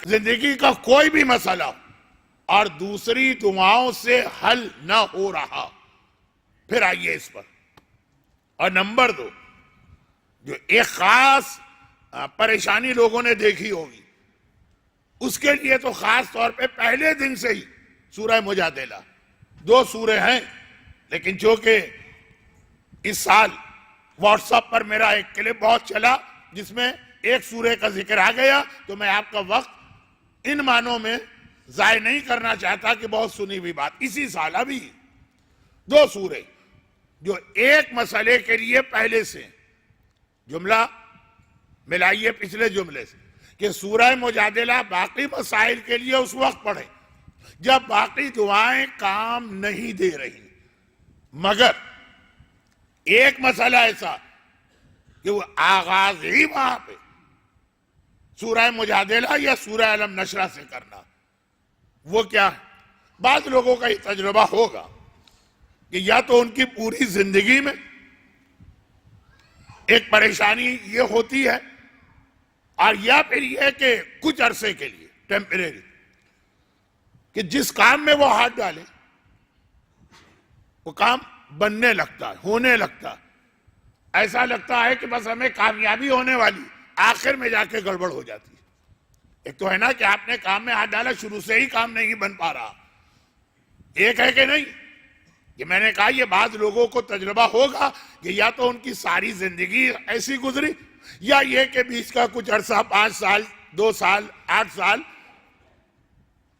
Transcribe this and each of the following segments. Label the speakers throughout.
Speaker 1: زندگی کا کوئی بھی مسئلہ اور دوسری دعاؤں سے حل نہ ہو رہا، پھر آئیے اس پر۔ اور نمبر 2، جو ایک خاص پریشانی لوگوں نے دیکھی ہوگی، اس کے لیے تو خاص طور پہ پہلے دن سے ہی سورہ مجادلہ، 2 سورے ہیں، لیکن جو کہ اس سال واٹس ایپ پر میرا ایک کلپ بہت چلا جس میں ایک سورے کا ذکر آ گیا، تو میں آپ کا وقت ان معنوں میں ضائع نہیں کرنا چاہتا کہ بہت سنی ہوئی بات۔ اسی سال ابھی 2 سورے جو ایک مسئلے کے لیے پہلے سے، جملہ ملائیے پچھلے جملے سے، کہ سورہ مجادلہ باقی مسائل کے لیے اس وقت پڑھیں جب باقی دعائیں کام نہیں دے رہی، مگر ایک مسئلہ ایسا کہ وہ آغاز ہی وہاں پہ سورہ مجادلہ یا سورہ علم نشرہ سے کرنا، وہ کیا ہے؟ بعض لوگوں کا یہ تجربہ ہوگا کہ یا تو ان کی پوری زندگی میں ایک پریشانی یہ ہوتی ہے، اور یا پھر یہ کہ کچھ عرصے کے لیے ٹیمپریری، کہ جس کام میں وہ ہاتھ ڈالے وہ کام بننے لگتا ہے، ہونے لگتا ہے، ایسا لگتا ہے کہ بس ہمیں کامیابی ہونے والی، آخر میں جا کے گڑبڑ ہو جاتی ہے۔ ایک تو ہے نا کہ آپ نے کام میں ہاتھ ڈالا، شروع سے ہی کام نہیں بن پا رہا، ایک ہے کہ نہیں؟ کہ میں نے کہا یہ بعض لوگوں کو تجربہ ہوگا کہ یا تو ان کی ساری زندگی ایسی گزری، یا یہ کہ بیچ کا کچھ عرصہ 5 سال 2 سال 8 سال،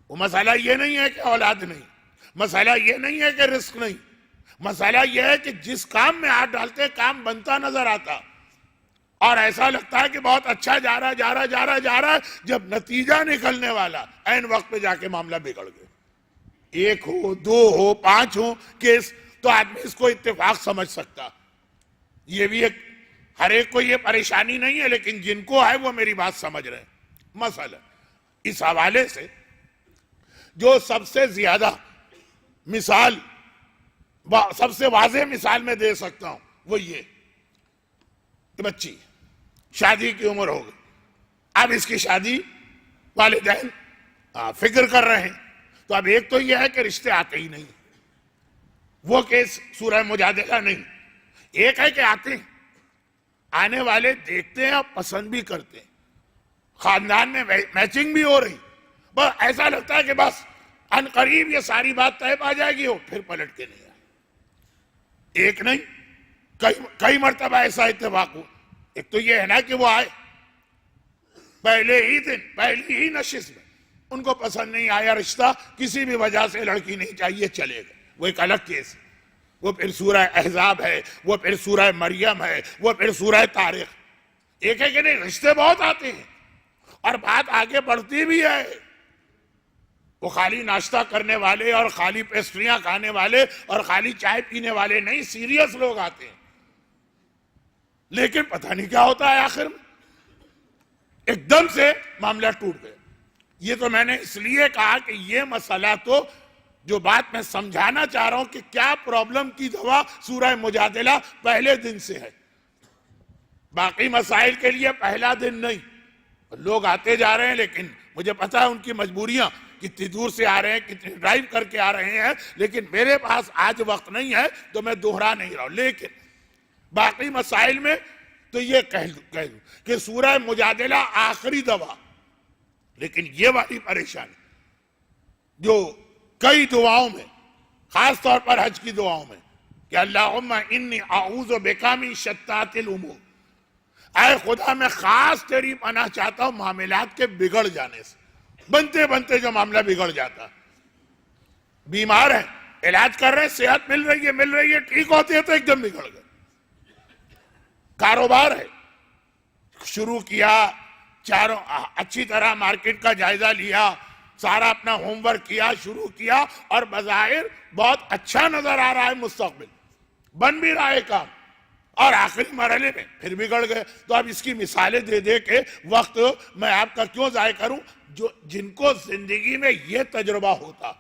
Speaker 1: وہ مسئلہ یہ نہیں ہے کہ اولاد نہیں، مسئلہ یہ نہیں ہے کہ رزق نہیں، مسئلہ یہ ہے کہ جس کام میں ہاتھ ڈالتے کام بنتا نظر آتا، اور ایسا لگتا ہے کہ بہت اچھا جا رہا ہے، جب نتیجہ نکلنے والا عین وقت پہ جا کے معاملہ بگڑ گئے۔ 1 ہو 2 ہو 5 ہو کیس، تو آدمی اس کو اتفاق سمجھ سکتا۔ یہ بھی ایک، ہر ایک کو یہ پریشانی نہیں ہے، لیکن جن کو ہے وہ میری بات سمجھ رہے ہیں۔ مثلا اس حوالے سے جو سب سے زیادہ مثال، سب سے واضح مثال میں دے سکتا ہوں وہ یہ کہ بچی شادی کی عمر ہو گئی، اب اس کی شادی والدین فکر کر رہے ہیں، تو اب ایک تو یہ ہے کہ رشتے آتے ہی نہیں، وہ کیس سورہ مجادلہ نہیں، ایک ہے کہ آتے ہیں، آنے والے دیکھتے ہیں اور پسند بھی کرتے ہیں، خاندان میں میچنگ بھی ہو رہی، بس ایسا لگتا ہے کہ بس ان قریب یہ ساری بات طے پا جائے گی، ہو پھر پلٹ کے نہیں آئے۔ ایک نہیں کئی مرتبہ ایسا اتفاق ہو۔ ایک تو یہ ہے نا کہ وہ آئے پہلے ہی دن، پہلی ہی نشست میں ان کو پسند نہیں آیا رشتہ، کسی بھی وجہ سے لڑکی نہیں چاہیے، چلے گئے، وہ ایک الگ کیس ہے۔ وہ پھر سورہ احزاب ہے، وہ پھر سورہ مریم ہے، وہ پھر سورہ طارق۔ ایک ہے کہ نہیں، رشتے بہت آتے ہیں اور بات آگے بڑھتی بھی ہے، وہ خالی ناشتہ کرنے والے اور خالی پیسٹریاں کھانے والے اور خالی چائے پینے والے نہیں، سیریس لوگ آتے ہیں، لیکن پتہ نہیں کیا ہوتا ہے آخر میں، ایک دم سے معاملہ ٹوٹ گیا۔ یہ تو میں نے اس لیے کہا کہ یہ مسئلہ تو جو بات میں سمجھانا چاہ رہا ہوں کہ کیا پرابلم کی دوا سورہ مجادلہ پہلے دن سے ہے، باقی مسائل کے لیے پہلا دن نہیں۔ لوگ آتے جا رہے ہیں، لیکن مجھے پتا ہے ان کی مجبوریاں، کتنی دور سے آ رہے ہیں، کتنی ڈرائیو کر کے آ رہے ہیں، لیکن میرے پاس آج وقت نہیں ہے تو میں دوہرا نہیں رہا ہوں۔ لیکن باقی مسائل میں تو یہ کہہ دوں کہ سورہ مجادلہ آخری دوا، لیکن یہ والی پریشانی جو کئی دعاؤں میں، خاص طور پر حج کی دعاؤں میں، کہ اللہم انی اعوذ بک من شتات الامور، اے خدا میں خاص تیری پناہ چاہتا ہوں معاملات کے بگڑ جانے سے، بنتے بنتے جو معاملہ بگڑ جاتا، بیمار ہیں، علاج کر رہے ہیں، صحت مل رہی ہے، ٹھیک ہوتے ہیں تو ایک دم بگڑ گئے، کاروبار ہے، شروع کیا، چاروں اچھی طرح مارکیٹ کا جائزہ لیا، سارا اپنا ہوم ورک کیا، شروع کیا، اور بظاہر بہت اچھا نظر آ رہا ہے، مستقبل بن بھی رہا ہے کام، اور آخری مرحلے میں پھر بگڑ گئے۔ تو اب اس کی مثالیں دے دے کے وقت میں آپ کا کیوں ضائع کروں، جن کو زندگی میں یہ تجربہ ہوتا،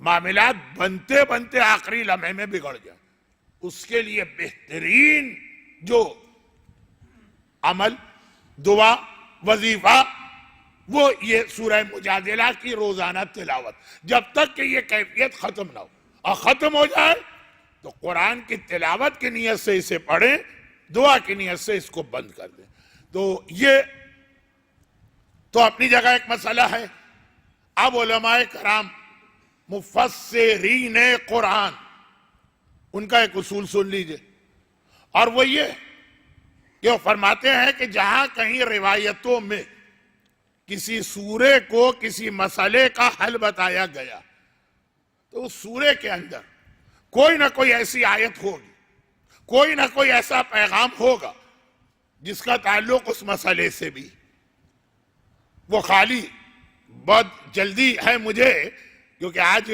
Speaker 1: معاملات بنتے بنتے آخری لمحے میں بگڑ جائے، اس کے لیے بہترین جو عمل، دعا، وظیفہ وہ یہ سورہ مجادلہ کی روزانہ تلاوت، جب تک کہ یہ کیفیت ختم نہ ہو، اور ختم ہو جائے تو قرآن کی تلاوت کی نیت سے اسے پڑھیں، دعا کی نیت سے اس کو بند کر دیں۔ تو یہ تو اپنی جگہ ایک مسئلہ ہے۔ اب علماء کرام مفسرین قرآن ان کا ایک اصول سن لیجئے، اور وہ یہ کہ وہ فرماتے ہیں کہ جہاں کہیں روایتوں میں کسی سورے کو کسی مسئلے کا حل بتایا گیا تو اس سورے کے اندر کوئی نہ کوئی ایسی آیت ہوگی، کوئی نہ کوئی ایسا پیغام ہوگا جس کا تعلق اس مسئلے سے بھی۔ وہ خالی بہت جلدی ہے مجھے، کیونکہ آج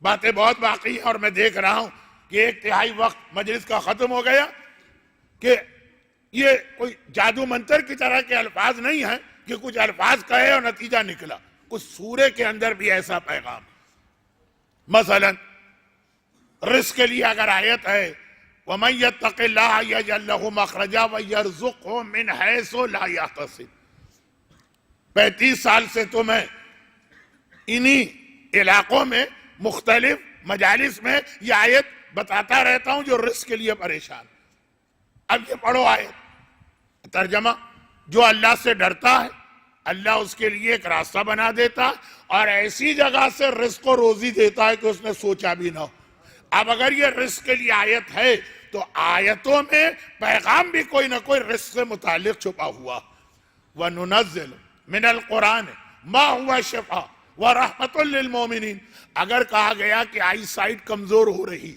Speaker 1: باتیں بہت باقی ہیں اور میں دیکھ رہا ہوں کہ ایک تہائی وقت مجلس کا ختم ہو گیا، کہ یہ کوئی جادو منتر کی طرح کے الفاظ نہیں ہیں کہ کچھ الفاظ کہے اور نتیجہ نکلا۔ اس سورے کے اندر بھی ایسا پیغام، مثلا رزق کے لیے اگر آیت ہے وَمَن يَتَّقِ اللَّهَ يَجْعَل لَّهُ مَخْرَجًا وَيَرْزُقْهُ مِنْ حَيْثُ لَا يَحْتَسِبُ۔ 35 سال سے تو میں انہی علاقوں میں مختلف مجالس میں یہ آیت بتاتا رہتا ہوں جو رزق کے لیے پریشان۔ اب یہ پڑھو آیت، ترجمہ: جو اللہ سے ڈرتا ہے اللہ اس کے لیے ایک راستہ بنا دیتا اور ایسی جگہ سے رزق و روزی دیتا ہے کہ اس نے سوچا بھی نہ ہو۔ اب اگر یہ رزق کے لیے آیت ہے تو آیتوں میں پیغام بھی کوئی نہ کوئی رزق سے متعلق چھپا ہوا۔ وَنُنَزِّلُ مِنَ الْقُرْآنِ مَا هُوَ شِفَاءٌ وَرَحْمَةٌ لِّلْمُؤْمِنِينَ۔ اگر کہا گیا کہ آئی سائٹ کمزور ہو رہی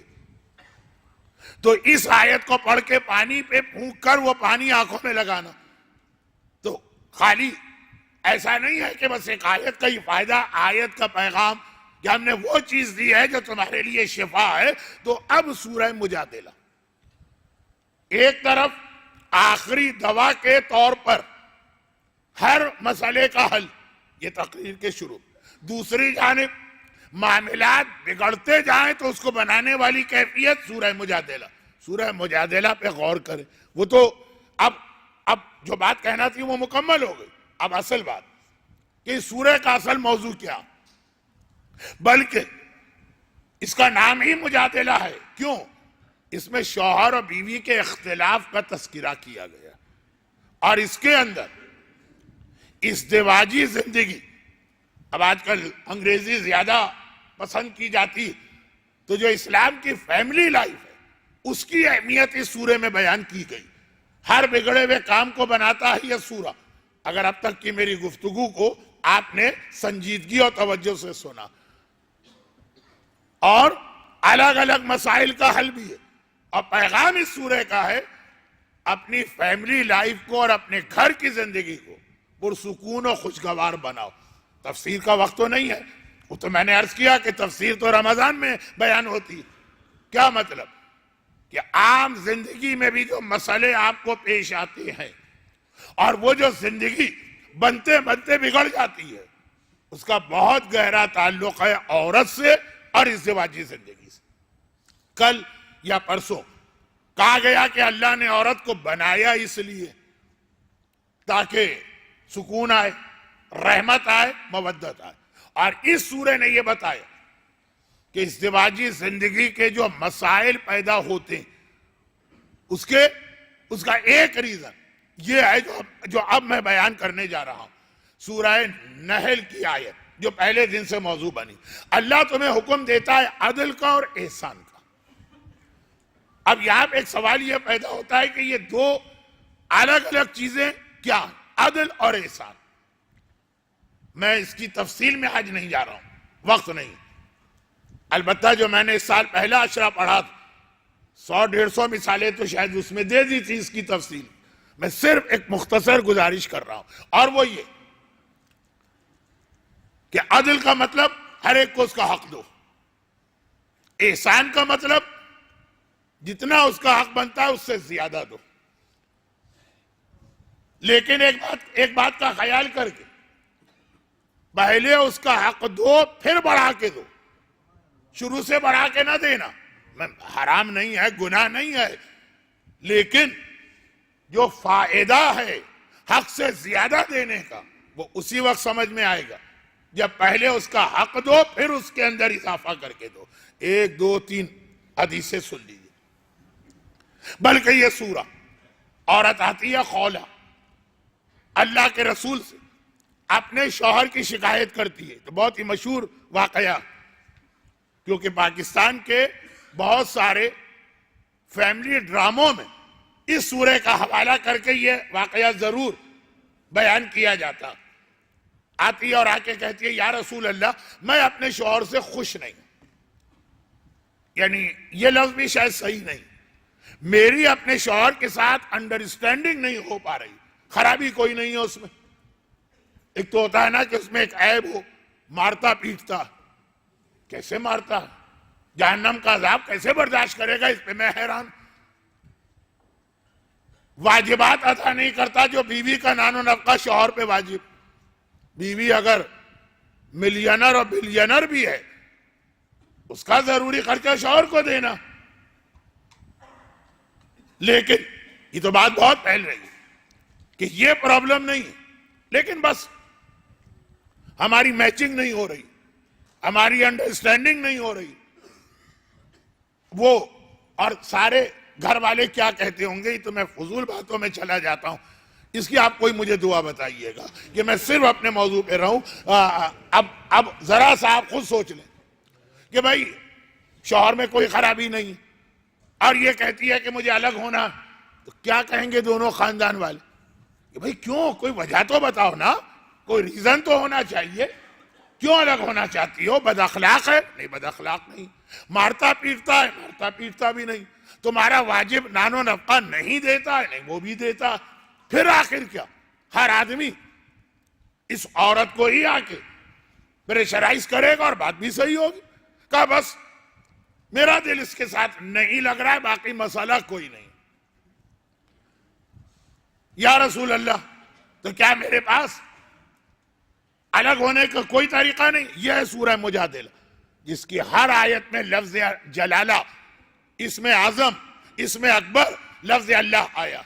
Speaker 1: تو اس آیت کو پڑھ کے پانی پہ پھونک کر وہ پانی آنکھوں میں لگانا، تو خالی ایسا نہیں ہے کہ بس ایک آیت کا ہی فائدہ، آیت کا پیغام کہ ہم نے وہ چیز دی ہے جو تمہارے لیے شفا ہے۔ تو اب سورہ مجادلہ ایک طرف آخری دوا کے طور پر ہر مسئلے کا حل، یہ تقریر کے شروع، دوسری جانب معاملات بگڑتے جائیں تو اس کو بنانے والی کیفیت سورہ مجادلہ۔ سورہ مجادلہ پہ غور کریں۔ وہ تو اب جو بات کہنا تھی وہ مکمل ہو گئی۔ اب اصل بات کہ سورہ کا اصل موضوع کیا، بلکہ اس کا نام ہی مجادلہ ہے۔ کیوں؟ اس میں شوہر اور بیوی کے اختلاف کا تذکرہ کیا گیا، اور اس کے اندر ازدواجی زندگی، اب آج کل انگریزی زیادہ پسند کی جاتی، تو جو اسلام کی فیملی لائف ہے اس کی اہمیت اس سورے میں بیان کی گئی۔ ہر بگڑے ہوئے کام کو بناتا ہے یہ سورہ۔ اگر اب تک کی میری گفتگو کو آپ نے سنجیدگی اور توجہ سے سنا، اور الگ الگ مسائل کا حل بھی ہے، اور پیغام اس سورے کا ہے اپنی فیملی لائف کو اور اپنے گھر کی زندگی کو پرسکون و خوشگوار بناؤ۔ تفسیر کا وقت تو نہیں ہے، وہ تو میں نے عرض کیا کہ تفسیر تو رمضان میں بیان ہوتی ہے۔ کیا مطلب؟ کہ عام زندگی میں بھی جو مسئلے آپ کو پیش آتے ہیں اور وہ جو زندگی بنتے بنتے بگڑ جاتی ہے، اس کا بہت گہرا تعلق ہے عورت سے اور ازدواجی زندگی سے۔ کل یا پرسوں کہا گیا کہ اللہ نے عورت کو بنایا اس لیے تاکہ سکون آئے، رحمت آئے، مودت آئے، اور اس سورے نے یہ بتایا کہ ازدواجی زندگی کے جو مسائل پیدا ہوتے ہیں اس کا ایک ریزن یہ ہے جو اب میں بیان کرنے جا رہا ہوں۔ سورہ نحل کی آیت جو پہلے دن سے موضوع بنی، اللہ تمہیں حکم دیتا ہے عدل کا اور احسان کا۔ اب یہاں پہ ایک سوال یہ پیدا ہوتا ہے کہ یہ دو الگ الگ چیزیں کیا ہیں، عدل اور احسان؟ میں اس کی تفصیل میں آج نہیں جا رہا ہوں، وقت نہیں۔ البتہ جو میں نے اس سال پہلا اشرا پڑھا تھا، 100-150 مثالیں تو شاید اس میں دے دی تھی اس کی تفصیل۔ میں صرف ایک مختصر گزارش کر رہا ہوں، اور وہ یہ کہ عدل کا مطلب ہر ایک کو اس کا حق دو، احسان کا مطلب جتنا اس کا حق بنتا ہے اس سے زیادہ دو۔ لیکن ایک بات کا خیال کر کے پہلے اس کا حق دو، پھر بڑھا کے دو، شروع سے بڑھا کے نہ دینا۔ حرام نہیں ہے، گناہ نہیں ہے، لیکن جو فائدہ ہے حق سے زیادہ دینے کا وہ اسی وقت سمجھ میں آئے گا جب پہلے اس کا حق دو پھر اس کے اندر اضافہ کر کے دو. 1 2 3 حدیثیں سن لیجیے. بلکہ یہ سورہ عورت آتی ہے خولہ اللہ کے رسول سے اپنے شوہر کی شکایت کرتی ہے. تو بہت ہی مشہور واقعہ, کیونکہ پاکستان کے بہت سارے فیملی ڈراموں میں اس سورہ کا حوالہ کر کے یہ واقعہ ضرور بیان کیا جاتا. آتی ہے اور آ کے کہتی ہے یا رسول اللہ میں اپنے شوہر سے خوش نہیں ہوں. یعنی یہ لفظ بھی شاید صحیح نہیں, میری اپنے شوہر کے ساتھ انڈرسٹینڈنگ نہیں ہو پا رہی. خرابی کوئی نہیں ہے اس میں. ایک تو ہوتا ہے نا کہ اس میں ایک عیب ہو, مارتا پیٹتا. کیسے مارتا, جہنم کا عذاب کیسے برداشت کرے گا, اس پہ میں حیران. واجبات ادا نہیں کرتا جو بیوی کا نان و نفقہ شوہر پہ واجب. بیوی اگر ملینر اور بلینر بھی ہے اس کا ضروری خرچہ شوہر کو دینا. لیکن یہ تو بات بہت پھیل رہی ہے کہ یہ پرابلم نہیں ہے, لیکن بس ہماری میچنگ نہیں ہو رہی, ہماری انڈرسٹینڈنگ نہیں ہو رہی. وہ اور سارے گھر والے کیا کہتے ہوں گے, یہ تو میں فضول باتوں میں چلا جاتا ہوں. اس کی آپ کوئی مجھے دعا بتائیے گا کہ میں صرف اپنے موضوع پہ رہوں. اب ذرا سا آپ خود سوچ لیں کہ بھائی شوہر میں کوئی خرابی نہیں اور یہ کہتی ہے کہ مجھے الگ ہونا, تو کیا کہیں گے دونوں خاندان والے کہ بھائی کیوں, کوئی وجہ تو بتاؤ نا, کوئی ریزن تو ہونا چاہیے. کیوں الگ ہونا چاہتی ہو, بد اخلاق ہے؟ نہیں بد اخلاق نہیں. مارتا پیٹتا ہے؟ مارتا پیٹتا بھی نہیں. تمہارا واجب نان و نفقہ نہیں دیتا ہے؟ نہیں وہ بھی دیتا. پھر آخر کیا, ہر آدمی اس عورت کو ہی آ کے پریشرائز کرے گا اور بات بھی صحیح ہوگی. کہا بس میرا دل اس کے ساتھ نہیں لگ رہا ہے, باقی مسئلہ کوئی نہیں. یا رسول اللہ تو کیا میرے پاس الگ ہونے کا کوئی طریقہ نہیں؟ یہ ہے سورہ مجادلہ جس کی ہر آیت میں لفظ جلالہ, اسم اعظم, اسم اکبر, لفظ اللہ آیا.